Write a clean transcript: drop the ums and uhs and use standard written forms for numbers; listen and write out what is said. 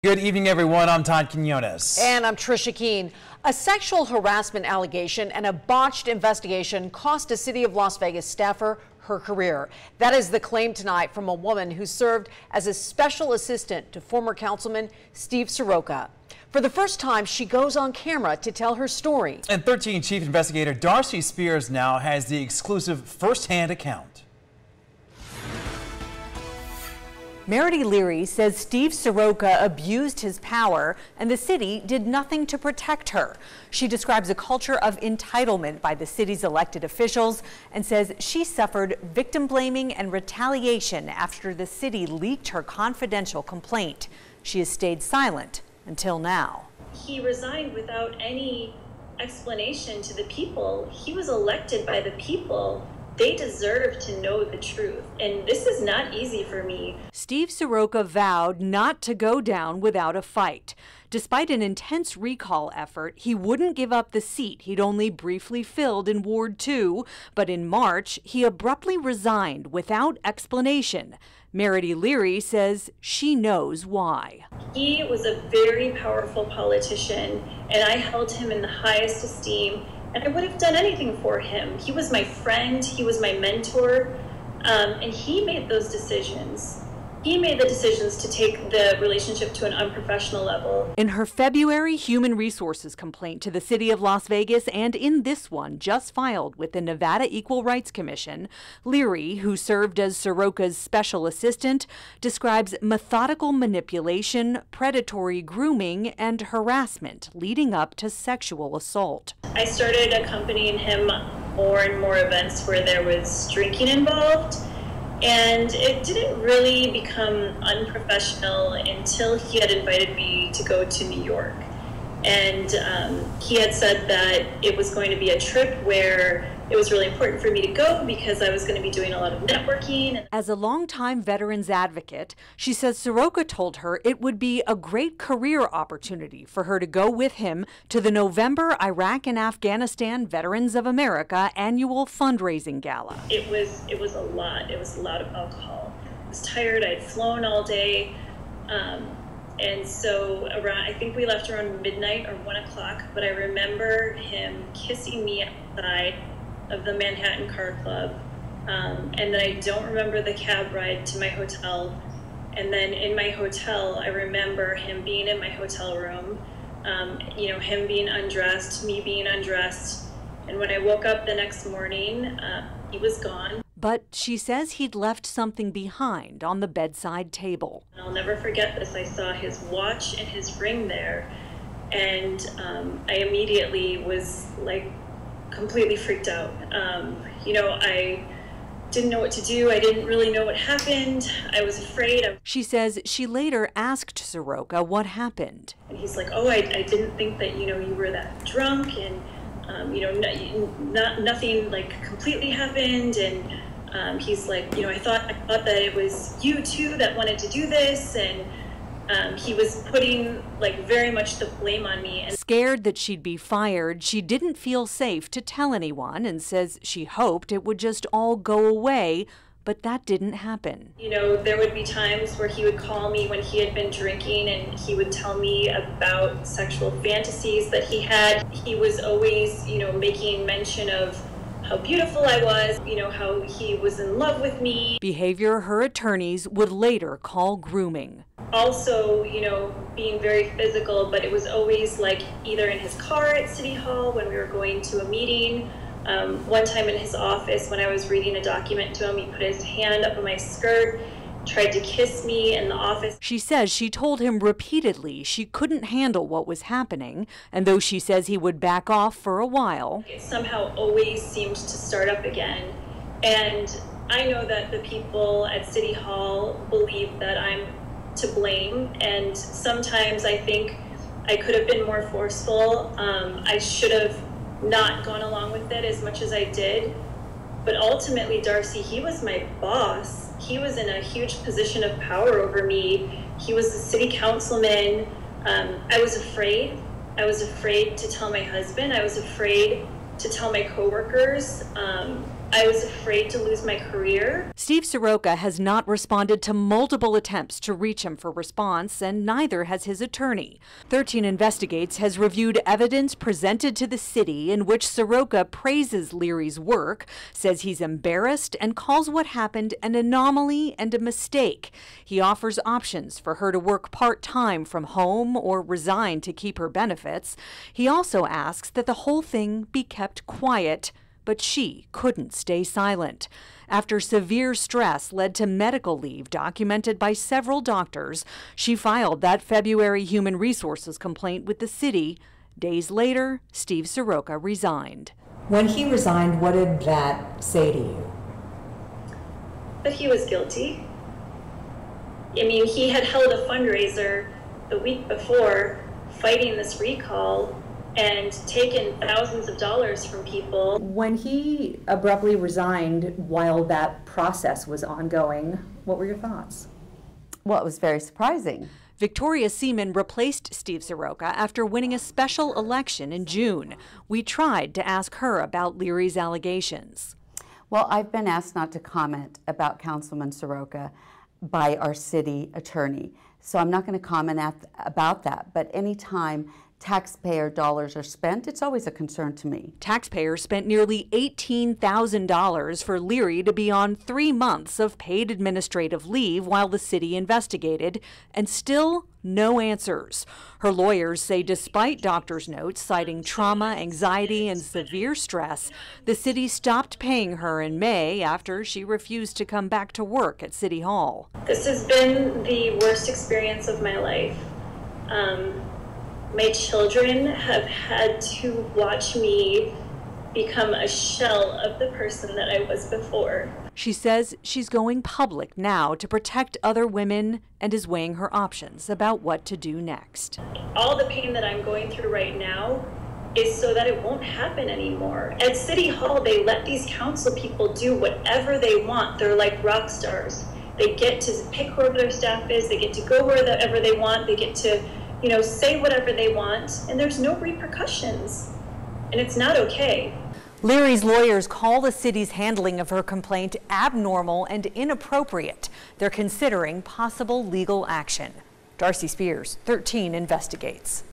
Good evening, everyone. I'm Todd Quinones. And I'm Trisha Keene. A sexual harassment allegation and a botched investigation cost a City of Las Vegas staffer her career. That is the claim tonight from a woman who served as a special assistant to former Councilman Steve Seroka. For the first time, she goes on camera to tell her story. And 13 Chief Investigator Darcy Spears now has the exclusive first-hand account. Meredith Leary says Steve Seroka abused his power and the city did nothing to protect her. She describes a culture of entitlement by the city's elected officials and says she suffered victim blaming and retaliation after the city leaked her confidential complaint. She has stayed silent until now. He resigned without any explanation to the people. He was elected by the people. They deserve to know the truth, and this is not easy for me. Steve Seroka vowed not to go down without a fight. Despite an intense recall effort, he wouldn't give up the seat he'd only briefly filled in Ward 2, but in March, he abruptly resigned without explanation. Meredith Leary says she knows why. He was a very powerful politician, and I held him in the highest esteem. And I would have done anything for him. He was my friend, he was my mentor, and he made those decisions. He made the decisions to take the relationship to an unprofessional level. In her February human resources complaint to the City of Las Vegas and in this one just filed with the Nevada Equal Rights Commission, Leary, who served as Seroka's special assistant, describes methodical manipulation, predatory grooming, and harassment leading up to sexual assault. I started accompanying him more and more events where there was drinking involved. And it didn't really become unprofessional until he had invited me to go to New York. And he had said that it was going to be a trip where it was really important for me to go because I was going to be doing a lot of networking. As a longtime veterans advocate, she says Seroka told her it would be a great career opportunity for her to go with him to the November Iraq and Afghanistan Veterans of America annual fundraising gala. It was a lot. It was a lot of alcohol. I was tired. I'd flown all day. And so I think we left around midnight or 1 o'clock, but I remember him kissing me outside of the Manhattan Car Club. And then I don't remember the cab ride to my hotel. And then in my hotel, I remember him being in my hotel room, him being undressed, me being undressed. And when I woke up the next morning, he was gone. But she says he'd left something behind on the bedside table. And I'll never forget this. I saw his watch and his ring there, and I immediately was like completely freaked out. I didn't know what to do. I didn't really know what happened. I was afraid. She says she later asked Seroka what happened. And he's like, "Oh, I didn't think that you were that drunk, and nothing like completely happened." And he's like, I thought that it was you too that wanted to do this, and he was putting like very much the blame on me. And scared that she'd be fired, she didn't feel safe to tell anyone and says she hoped it would just all go away, but that didn't happen. There would be times where he would call me when he had been drinking and he would tell me about sexual fantasies that he had. He was always, making mention of how beautiful I was, how he was in love with me. Behavior her attorneys would later call grooming. Also, being very physical, but it was always like either in his car at City Hall when we were going to a meeting. One time in his office when I was reading a document to him, he put his hand up on my skirt, tried to kiss me in the office. She says she told him repeatedly she couldn't handle what was happening, and though she says he would back off for a while, it somehow always seemed to start up again. And I know that the people at City Hall believe that I'm to blame, and sometimes I think I could have been more forceful. I should have not gone along with it as much as I did. But ultimately, Darcy, he was my boss. He was in a huge position of power over me. He was the city councilman. I was afraid. I was afraid to tell my husband. I was afraid to tell my coworkers. I was afraid to lose my career. Steve Seroka has not responded to multiple attempts to reach him for response, and neither has his attorney. 13 Investigates has reviewed evidence presented to the city in which Seroka praises Leary's work, says he's embarrassed, and calls what happened an anomaly and a mistake. He offers options for her to work part-time from home or resign to keep her benefits. He also asks that the whole thing be kept quiet. But she couldn't stay silent. After severe stress led to medical leave documented by several doctors, she filed that February human resources complaint with the city. Days later, Steve Seroka resigned. When he resigned, what did that say to you? But he was guilty. I mean, he had held a fundraiser the week before fighting this recall and taken thousands of dollars from people. When he abruptly resigned while that process was ongoing, what were your thoughts? Well, it was very surprising. Victoria Seaman replaced Steve Seroka after winning a special election in June. We tried to ask her about Leary's allegations. Well, I've been asked not to comment about Councilman Seroka by our city attorney, so I'm not going to comment about that. But anytime taxpayer dollars are spent, it's always a concern to me. Taxpayers spent nearly $18,000 for Leary to be on 3 months of paid administrative leave while the city investigated, and still no answers. Her lawyers say despite doctors' notes citing trauma, anxiety, and severe stress, the city stopped paying her in May after she refused to come back to work at City Hall. This has been the worst experience of my life. My children have had to watch me become a shell of the person that I was before. She says she's going public now to protect other women and is weighing her options about what to do next. All the pain that I'm going through right now is so that it won't happen anymore. At City Hall, they let these council people do whatever they want. They're like rock stars. They get to pick whoever their staff is, they get to go wherever they want, they get to say whatever they want, and there's no repercussions, and it's not okay. Leary's lawyers call the city's handling of her complaint abnormal and inappropriate. They're considering possible legal action. Darcy Spears, 13 Investigates.